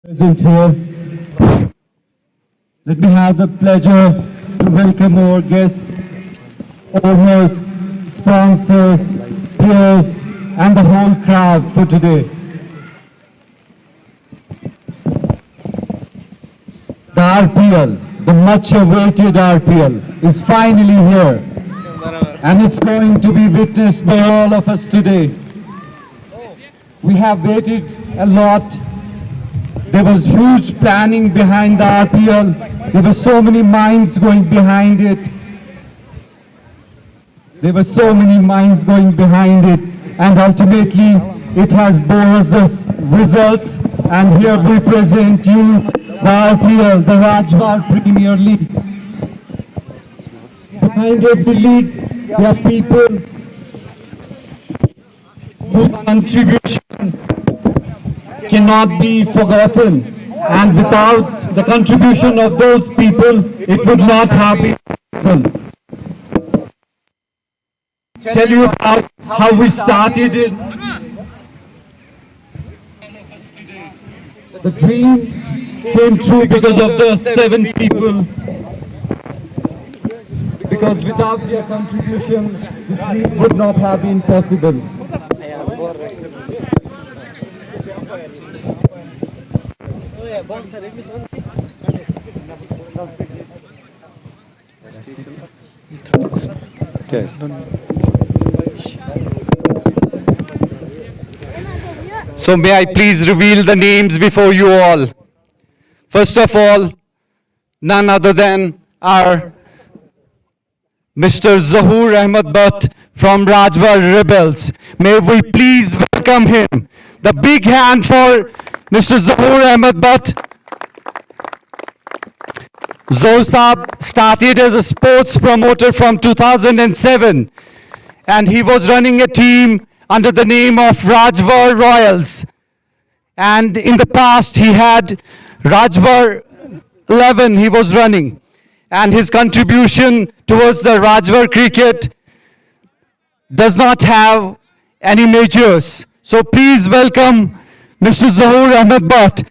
Present here. Let me have the pleasure to welcome our guests, owners, sponsors, peers, and the whole crowd for today. The RPL, the much awaited RPL, is finally here, and it's going to be witnessed by all of us today. We have waited a lot. There was huge planning behind the RPL. There were so many minds going behind it. There were so many minds going behind it, and ultimately it has bore us the results. And here we present you the RPL, the Rajwar Premier League. Behind every league, there are people whose contribution cannot be forgotten, and without the contribution of those people, it would not have been possible. Tell you about how we started it. The dream came true because of the 7 people. Because without their contribution, this dream would not have been possible. So may I please reveal the names before you all. First of all, none other than our Mr. Zahoor Ahmed Butt from Rajwar Rebels. May we please welcome him. The big hand for Mr. Zahoor Ahmed Butt. Zohar Saab started as a sports promoter from 2007, and he was running a team under the name of Rajwar Royals. And in the past, he had Rajwar 11 he was running. And his contribution towards the Rajwar cricket does not have any measures. So please welcome Mr. Zahoor Ahmed Butt.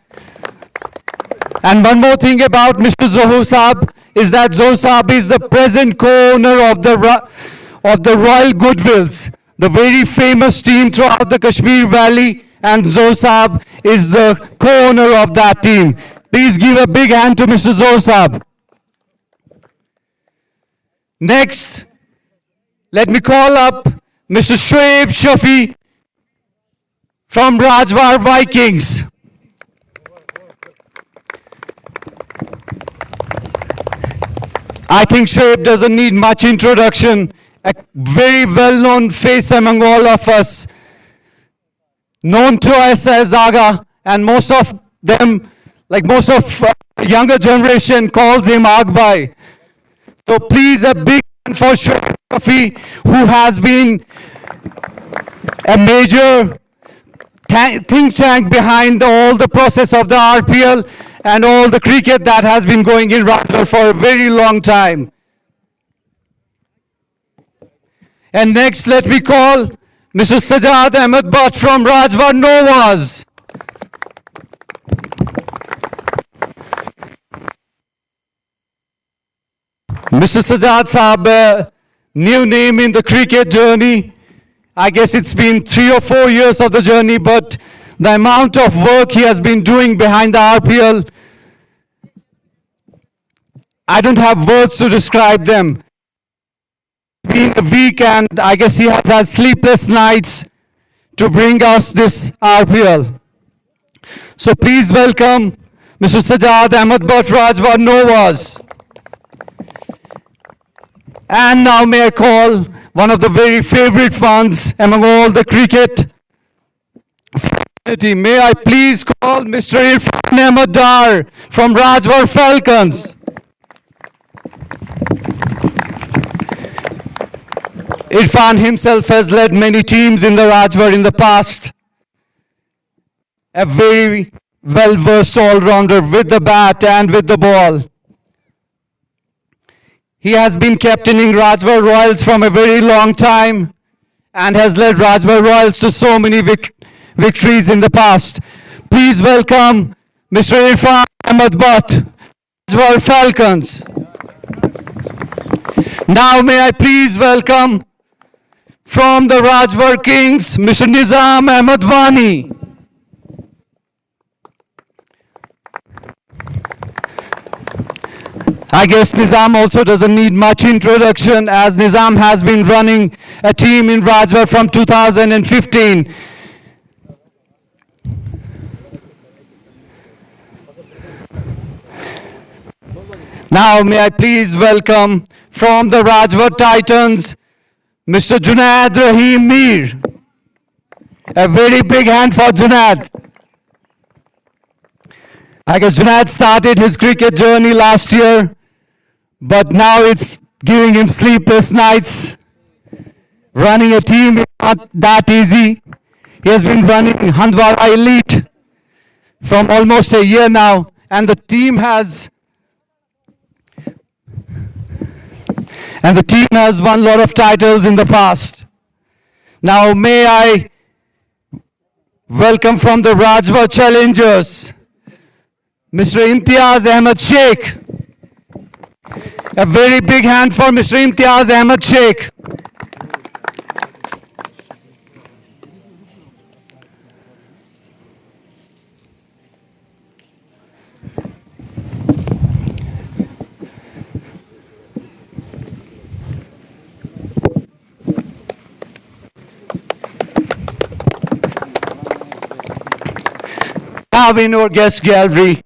And one more thing about Mr. Zohar Saab is that Zohar Saab is the present co-owner of the Royal Goodwills, the very famous team throughout the Kashmir Valley, and Zohar Saab is the co-owner of that team. Please give a big hand to Mr. Zohar Saab. Next, let me call up Mr. Shoaib Shafi from Rajwar Vikings. I think Shoaib doesn't need much introduction. A very well-known face among all of us, known to us as Aga, and most of them, like most of younger generation, calls him Agbai. So please a big hand for Shoaib Shafi, who has been a major think tank behind all the process of the RPL and all the cricket that has been going in Rajwar for a very long time. And next, let me call Mr. Sajad Ahmed Butt from Rajwar Novas. Mr. Sajad Saab, new name in the cricket journey. I guess it's been 3 or 4 years of the journey, but the amount of work he has been doing behind the RPL, I don't have words to describe them. It's been a week, and I guess he has had sleepless nights to bring us this RPL. So please welcome Mr. Sajad Ahmed Butt, Rajwar Novas. And now may I call one of the very favorite fans among all the cricket fraternity. May I please call Mr. Irfan Ahmed Dar from Rajwar Falcons. Irfan himself has led many teams in the Rajwar in the past. A very well-versed all-rounder with the bat and with the ball. He has been captaining Rajwar Royals from a very long time and has led Rajwar Royals to so many victories in the past. Please welcome Mr. Irfan Ahmed Butt, Rajwar Falcons. Now may I please welcome from the Rajwar Kings, Mr. Nizam Ahmed Wani. I guess Nizam also doesn't need much introduction, as Nizam has been running a team in Rajwar from 2015. Now may I please welcome from the Rajwar Titans, Mr. Junaid Rahim Mir. A very big hand for Junaid. I guess Junaid started his cricket journey last year, but now it's giving him sleepless nights. Running a team is not that easy. He has been running Handwara Elite from almost a year now, and the team has won a lot of titles in the past. Now may I welcome from the Rajwar Challengers, Mr. Imtiaz Ahmed Sheikh. A very big hand for Mr. Imtiaz Ahmed Sheikh. Now in our guest gallery,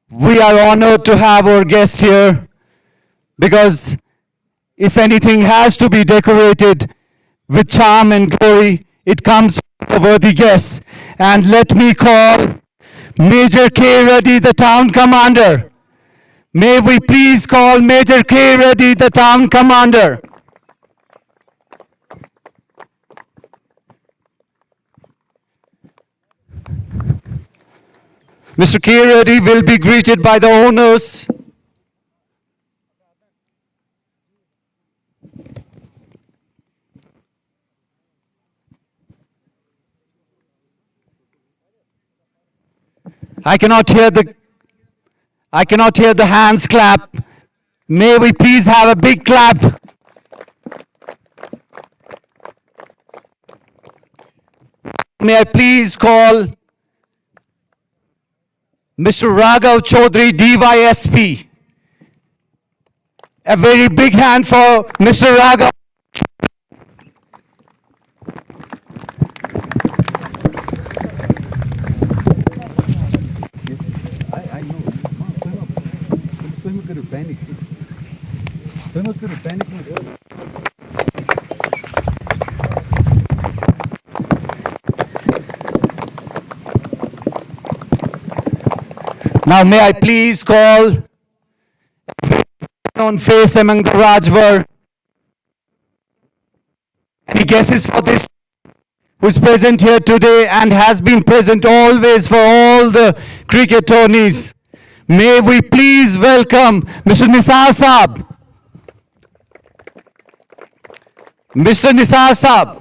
we are honored to have our guest here, because if anything has to be decorated with charm and glory, it comes from a worthy guest. And let me call Major K. Reddy, the town commander. May we please call Major K. Reddy, the town commander. Mr. K. Reddy will be greeted by the owners. I cannot hear the hands clap. May we please have a big clap. May I please call Mr. Raghav Chaudhary, DYSP. A very big hand for Mr. Raghav. Now may I please call a very known face among the Rajwar. Any guesses for this? Who's present here today and has been present always for all the cricket tourneys? May we please welcome Mr. Nisar Saab. Mr. Nisar Saab.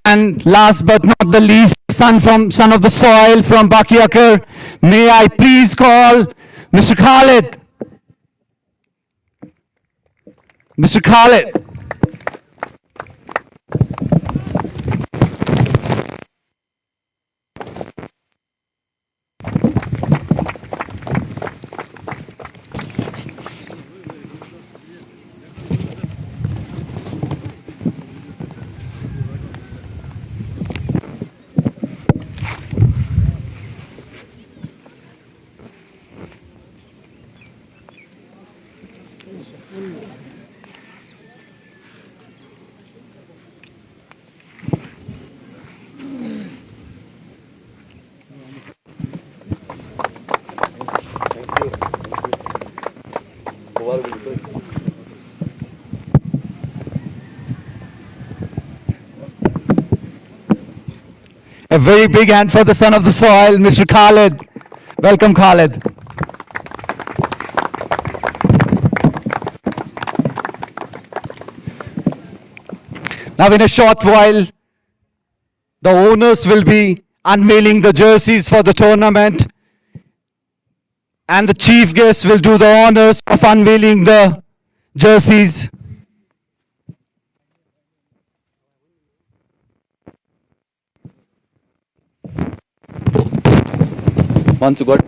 And last but not the least, son of the soil from Bakiakar, may I please call Mr. Khalid. Mr. Khalid. A very big hand for the son of the soil, Mr. Khalid. Welcome, Khalid. Now, in a short while, the owners will be unveiling the jerseys for the tournament, and the chief guest will do the honors of unveiling the jerseys. Once you got.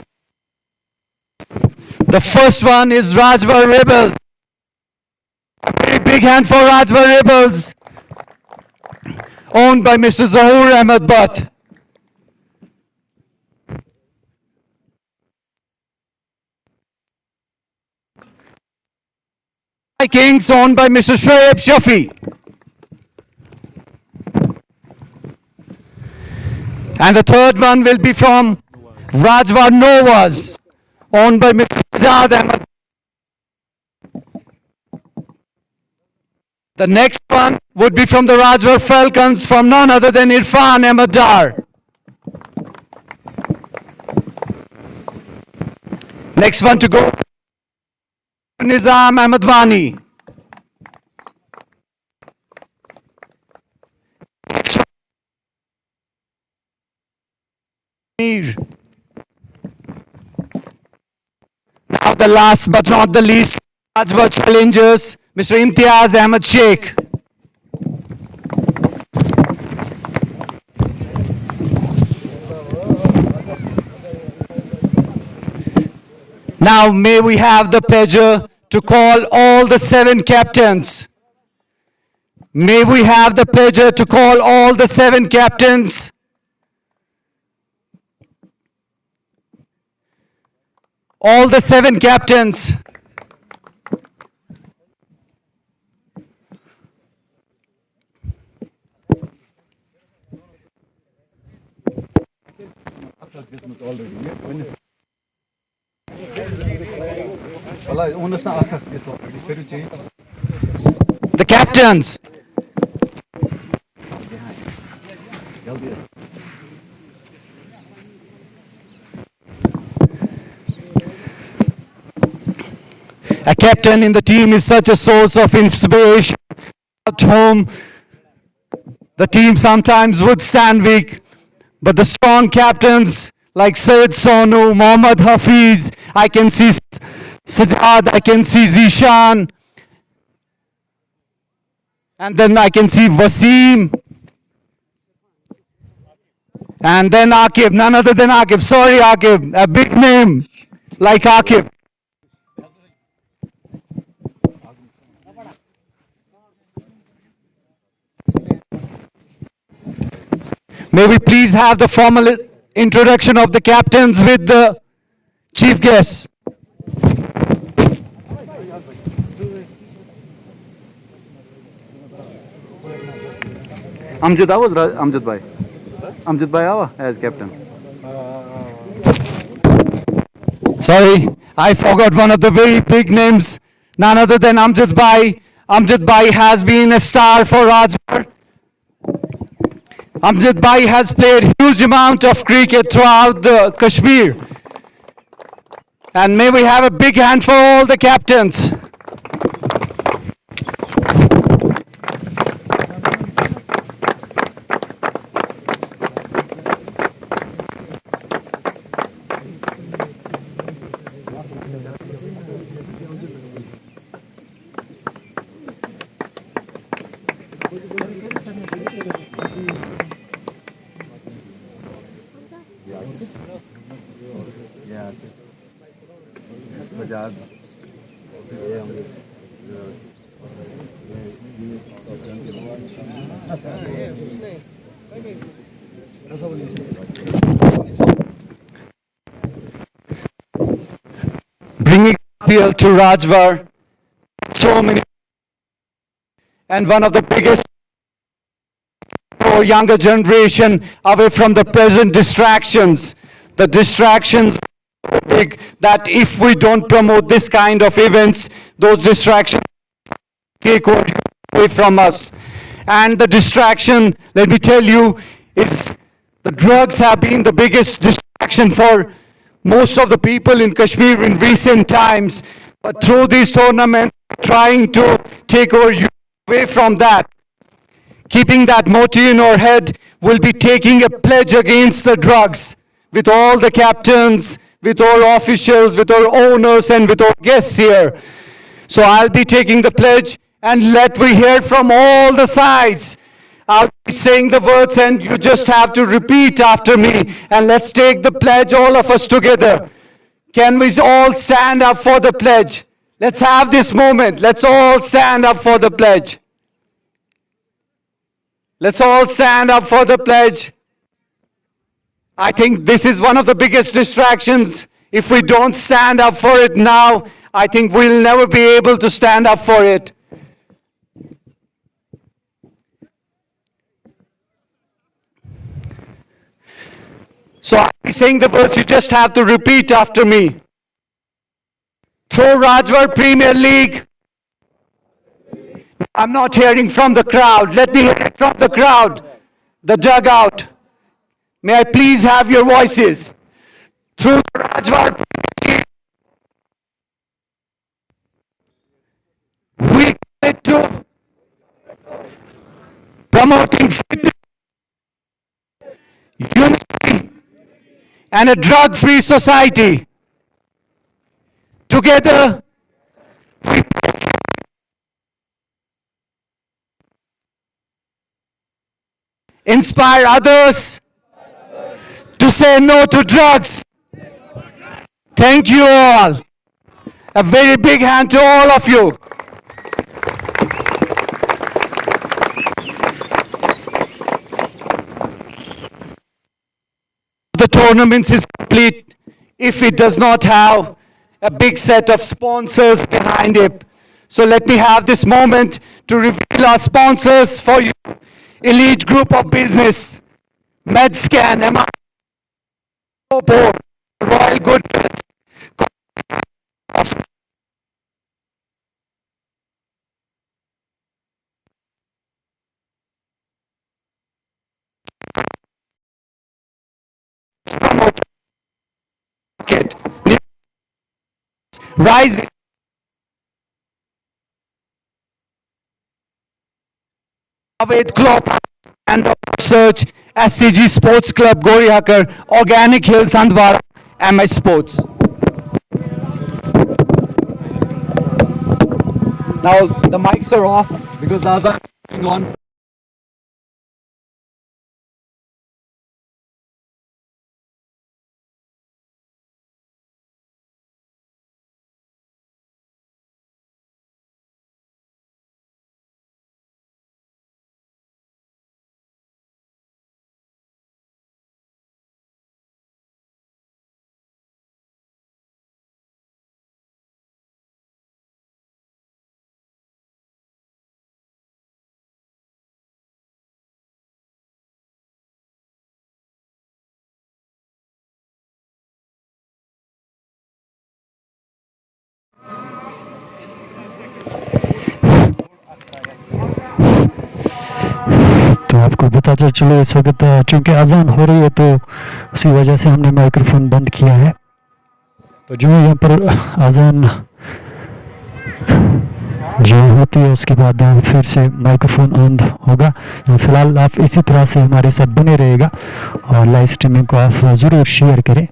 The first one is Rajbar Rebels. A very big hand for Rajbar Rebels, owned by Mr. Zahur Ahmed Butt. Kings, owned by Mr. Shoaib Shafi. And the third one will be from Rajvar Novas, owned by Mr. Sajad Ahmed. The next one would be from the Rajvar Falcons, from none other than Irfan Ahmed Dar. Next one to go, Nizam Ahmed Wani. Now the last but not the least, Rajvar challengers, Mr. Imtiaz Ahmed Sheikh. Now may we have the pleasure to call all the 7 captains. May we have the pleasure to call all the 7 captains. All the 7 captains. The captains. A captain in the team is such a source of inspiration. At home, the team sometimes would stand weak, but the strong captains like Syed Sonu, Mohammad Hafiz, I can see Sajad, I can see Zishan, and then I can see Wasim, and then Akib, none other than Akib. Sorry, Akib, a big name like Akib. May we please have the formal introduction of the captains with the chief guests. Amjad was Amjad Bhai. Amjad Bhai Awa as captain. Sorry, I forgot one of the very big names, none other than Amjad Bhai. Amjad Bhai has been a star for Rajbar. Amjad Bhai has played huge amount of cricket throughout the Kashmir. And may we have a big hand for all the captains. Bringing appeal to Rajvar, so many, and one of the biggest for younger generation away from the present distractions. The distractions so big that if we don't promote this kind of events, those distractions take away from us. And the distraction, let me tell you, is the drugs have been the biggest distraction for most of the people in Kashmir in recent times. But through these tournaments, trying to take away from that, keeping that motto in our head, will be taking a pledge against the drugs with all the captains, with our officials, with our owners, and with our guests here. So I'll be taking the pledge, and let we hear from all the sides. I'll be saying the words and you just have to repeat after me. And let's take the pledge, all of us together. Can we all stand up for the pledge? Let's have this moment. Let's all stand up for the pledge. Let's all stand up for the pledge. I think this is one of the biggest distractions. If we don't stand up for it now, I think we'll never be able to stand up for it. So I'll be saying the words, you just have to repeat after me. Through Rajwar Premier League. I'm not hearing from the crowd. Let me hear it from the crowd. The dugout. May I please have your voices? Through Rajwar Premier League, we commit to promoting fitness, unity, and a drug-free society. Together, we inspire others to say no to drugs. Thank you all. A very big hand to all of you. The tournament is complete if it does not have a big set of sponsors behind it. So let me have this moment to reveal our sponsors for you. Elite Group of Business, MedScan, MR Board, Royal Goodwill, Market, Rising, Aved Global, and Research, SCG Sports Club, Goriakar, Organic Hills, Handwara, MS Sports. Now the mics are off because the other going on. तो आपको पता चलो इस वक्त चूंकि अजान हो रही है तो उसी वजह से हमने माइक्रोफोन बंद किया है। तो जो यहाँ पर अजान जो होती है उसके बाद फिर से माइक्रोफोन ऑन होगा। तो फिलहाल आप इसी तरह से हमारे साथ बने रहेगा और लाइव स्ट्रीमिंग को आप ज़रूर शेयर करें।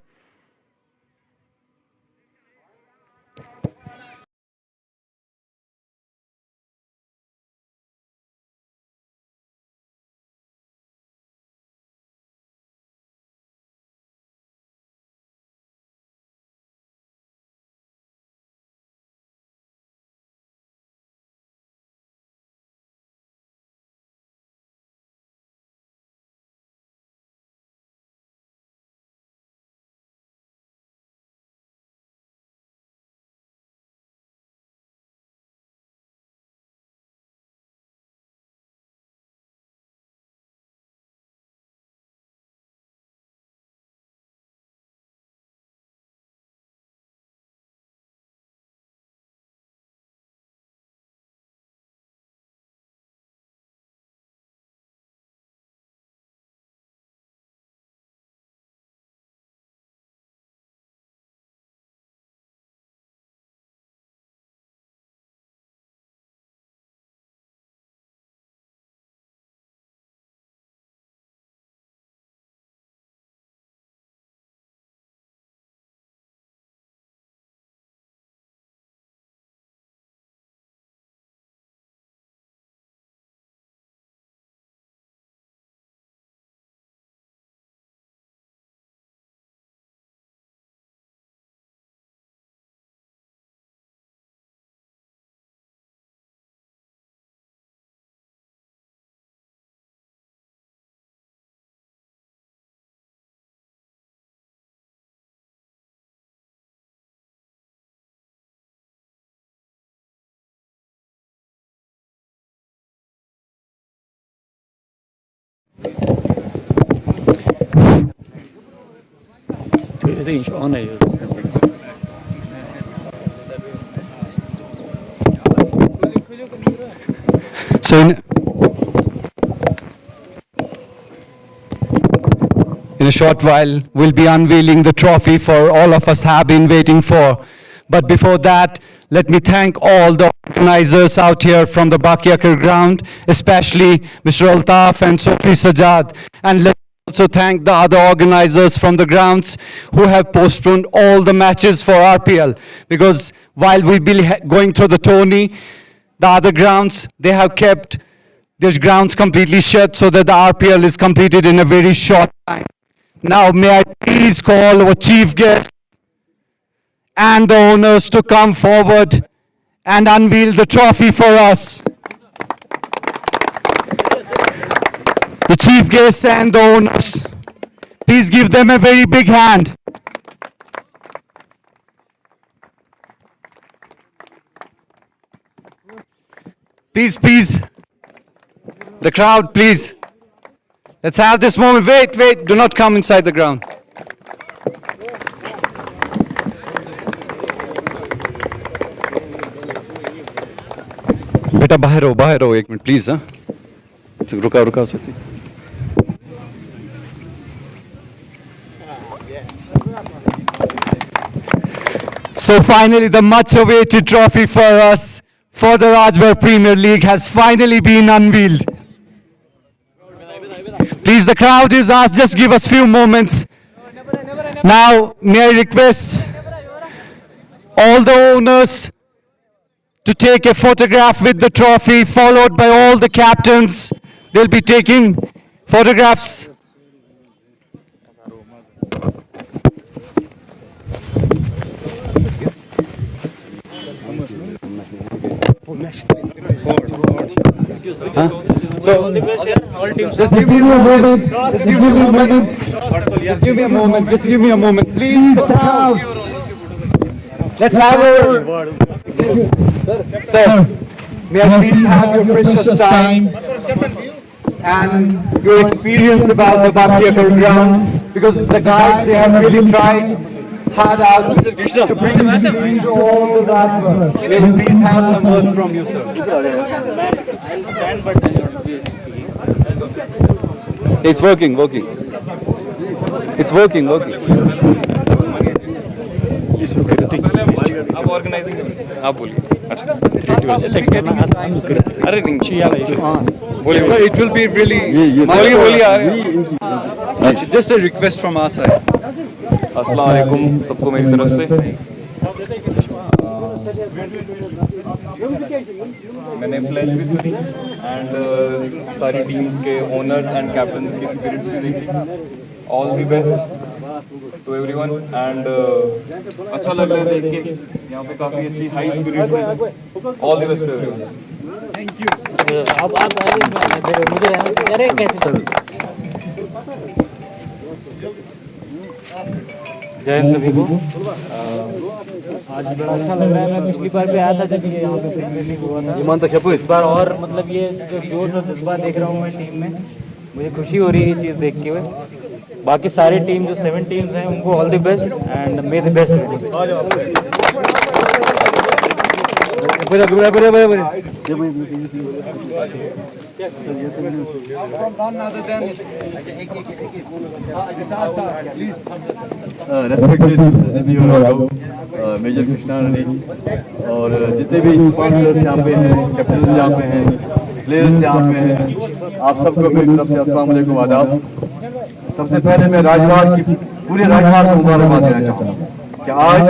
So in a short while, we'll be unveiling the trophy for all of us have been waiting for. But before that, let me thank all the organizers out here from the Bakiyakar ground, especially Mr. Altaf and Sophie Sajad. And let me also thank the other organizers from the grounds who have postponed all the matches for RPL. Because while we'll be going through the tourney, the other grounds, they have kept their grounds completely shut so that the RPL is completed in a very short time. Now, may I please call our chief guest and the owners to come forward and unveil the trophy for us. The chief guests and the owners, please give them a very big hand. Please, the crowd, please. Let's have this moment. Wait, do not come inside the ground. बेटा बाहर हो एक minute please हाँ रुका सती So finally the much awaited trophy for us for the Rajbar Premier League has finally been unveiled. Please, the crowd is asked, just give us few moments. Now may I request all the owners to take a photograph with the trophy, followed by all the captains. They'll be taking photographs. Huh? So, just give me a moment. Just give me a moment. Just give me a moment. Just give me a moment. Please stop. Let's have a... Sir, may I please have your precious time and your experience about the Bakiyakar ground, because the guys, they have really tried hard out to bring you to all the Rajbar. May we please have some words from you, sir. I'll stand, but I will be speaking. It's working. It's working. आप organising आप बोलिए अच्छा अरे नहीं बोलिए Sir, it will be really... It's just a request from our side. अस्सलाम वालेकुम सबको मेरी तरफ से मैंने प्लेज भी सुनी एंड सारी टीम्स के ओनर्स एंड कैप्टन्स की स्पिरिट्स भी देखी all the best to everyone and अच्छा लग रहा है देख के यहाँ पे काफ़ी अच्छी हाई स्पिरिट्स है all the best to everyone thank you अब मुझे अरे कैसे जय हिंद सभी को आज बड़ा अच्छा लग रहा है। मैं पिछली बार भी आया था जब ये यहाँ पे प्रीमियर लीग हुआ था, इस बार और मतलब ये जो जोश और जज्बा देख रहा हूँ मैं टीम में, मुझे खुशी हो रही है ये चीज़ देख के हुए। बाकी सारी टीम जो 7 टीम्स हैं उनको all the best and may the best. Respected major Krishna Rani और जितने भी स्पॉन्सर्स यहाँ पे हैं, कैप्टन यहाँ पे हैं, प्लेयर्स यहाँ पे हैं, आप सबको मेरी तरफ से अस्सलाम वालेकुम आदाब। सबसे पहले मैं राजवाड़ की पूरे राजवाड़ को मुबारकबाद देना चाहता हूँ कि आज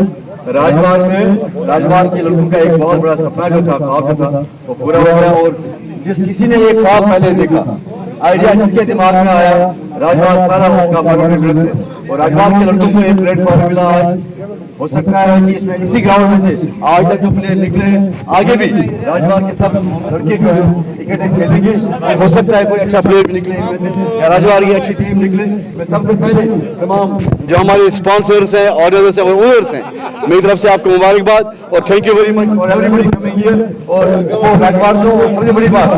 राजवाड़ के लड़कों का एक बहुत बड़ा सपना जो था, ख्वाब जो था, वो पूरा हो गया। और जिस किसी ने ये ख्वाब पहले देखा, आइडिया जिसके दिमाग में आया, राजवाड़ सारा उसका परमानेंट है और राजवाड़ के लड़कों को एक प्लेटफॉर्म मिला आज हो सकता है कि इसमें इसी ग्राउंड में से आज तक जो प्लेयर निकले हैं आगे भी राजबाग के सब लड़के जो है इकट्ठे खेलेंगे। हो सकता है कोई अच्छा प्लेयर भी निकले इनमें से या राजबाग की अच्छी टीम निकले। मैं सबसे पहले तमाम जो हमारे स्पॉन्सर्स हैं, ऑर्डर्स हैं और ओनर्स हैं, मेरी तरफ से आपको मुबारकबाद और thank you very much for everybody coming here और सपोर्ट राजबाग को। सबसे बड़ी बात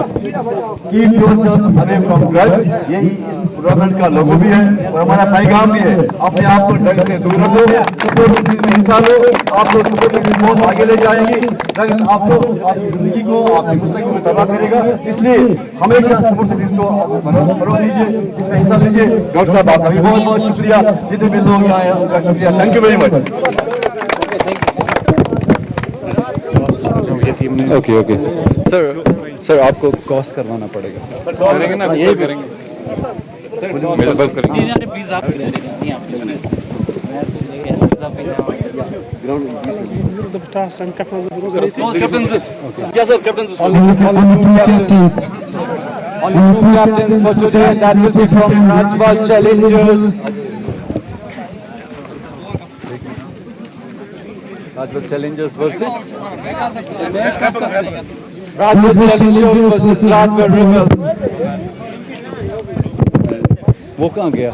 keep yourself away from drugs, यही इस टूर्नामेंट का लोगो भी है और हमारा पैगाम भी है। अपने आप को ड्रग्स से दूर रखो, सपोर्ट में हिस्सा लो, आपको सपोर्ट में बहुत आगे ले जाएंगे। ड्रग्स आपको आपकी जिंदगी को, आपकी मुस्तकबिल को तबाह करेगा, इसलिए हमेशा सपोर्ट टीम को फरोग दीजिए, इसमें हिस्सा लीजिए। डॉक्टर साहब आपका भी बहुत बहुत शुक्रिया, जितने भी लोग आए हैं उनका शुक्रिया, thank you very much. Okay okay sir आपको क्रॉस करवाना पड़ेगा सर। करेंगे ना, ये करेंगे, मेरे साथ करेंगे। प्लीज आप नहीं आप एसपी साहब Yes, sir, captains. Only two captains for today, and that will be from Rajbaug Challengers. Rajbaug Challengers versus Rajbaug Challengers versus Rajbaug Rebels. वो कहाँ गया?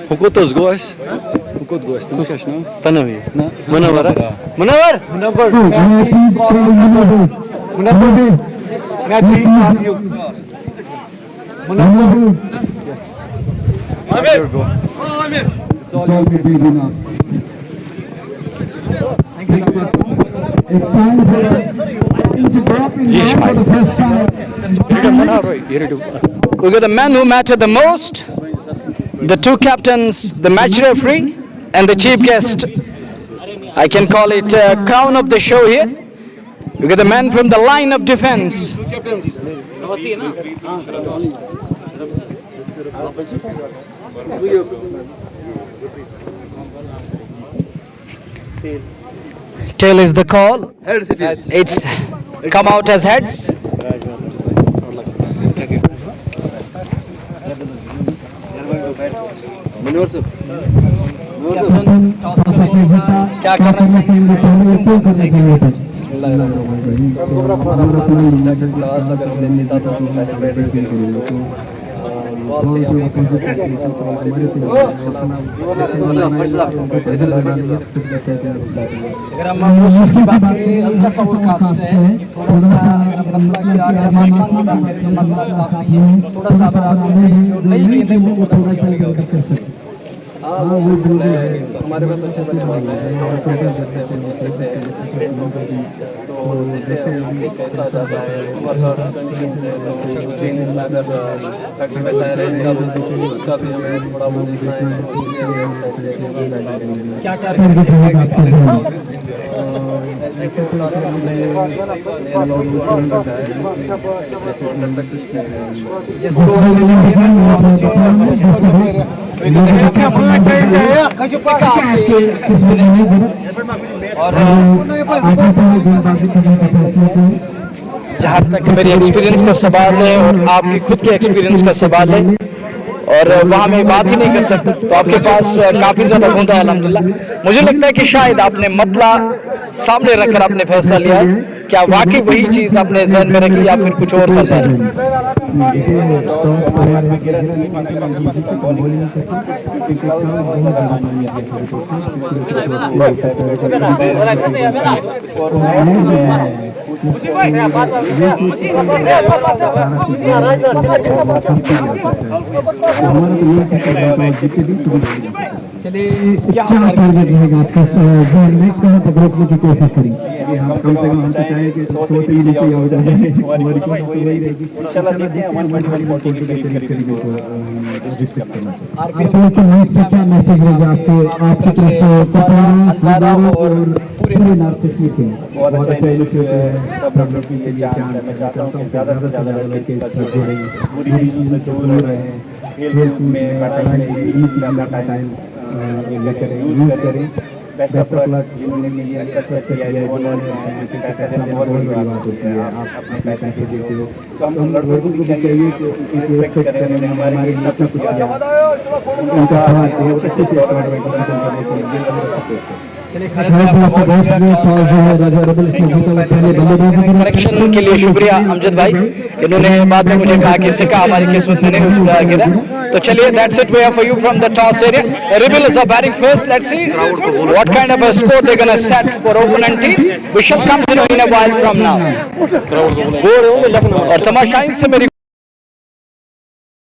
Hukutos goes. Hukut goes. Tums क्या शनो? Tanavi. ना Munawar. Munawar. May I please have you? Munawar. Amir. It's all been enough. It's time for him to go up in line for the first time. We got the men who matter the most, the two captains, the match referee, and the chief guest. I can call it crown of the show here. We got the man from the line of defense. Tail is the call. It's come out as heads. Manohar sir, क्या करना अगर हम की बात करें, हल्का सा cast है, थोड़ा सा मतलब कि आगे मतलब साफ नहीं है, थोड़ा सा अगर आप जो नहीं गेंद है वो थोड़ा सा हमारे पास अच्छे से कैसा जाता है उसका भी हमें थोड़ा बहुत देखना है। क्या क्या जहाँ तक मेरे एक्सपीरियंस का सवाल है और आपके खुद के एक्सपीरियंस का सवाल है, और वहाँ मैं बात ही नहीं कर सकता, तो आपके पास काफ़ी ज़्यादा गुंदा है अल्हम्दुलिल्लाह। मुझे लगता है कि शायद आपने मतला सामने रखकर आपने फैसला लिया है। क्या वाकई वही चीज़ आपने जहन में रखी या फिर कुछ और था सर? चलिए, क्या टारगेट रहेगा आपके जहन में, कहाँ तक रोकने की कोशिश करेंगे? हम कम से कम हम तो चाहे कि 100 से ही नीचे हो जाए, हमारी कोशिश तो वही रहेगी। इंशाल्लाह देखते हैं हमारी रिस्पेक्ट करना चाहिए। आरपीएल के मैच से क्या मैसेज रहेगा आपके तरफ से और पूरे नॉर्थ कश्मीर के? बहुत अच्छा इनिशिएटिव है, सब लोग के लिए चांस है। मैं चाहता हूं कि ज़्यादा से ज़्यादा लड़के इसका जुड़ेंगे, पूरी चीज़ें जो हो रहे हैं खेल में पढ़ाई में अपना टाइम यूज़ करें बेस्ट ऑफ लक जिन्होंने लिए एक्सेप्ट किया है ओनर्स हैं पैसा देना बहुत बड़ी बात होती है आप अपने पैसे के देते हो तो हम लड़कों को भी चाहिए कि रिस्पेक्ट करें उन्होंने हमारे लिए इतना कुछ किया उनका आभार है वो अच्छे से टूर्नामेंट को खत्म करने के लिए करेक्शन के लिए शुक्रिया अमजद भाई, इन्होंने बाद में मुझे कहा कि सिक्का हमारी किस्मत में नहीं गिरा। तो चलिए that's it way for you from the toss area. Rebels are batting first, let's see what kind of a score they gonna set for opponent team. We shall come to know in a while from now. और तमाशाइन से मेरी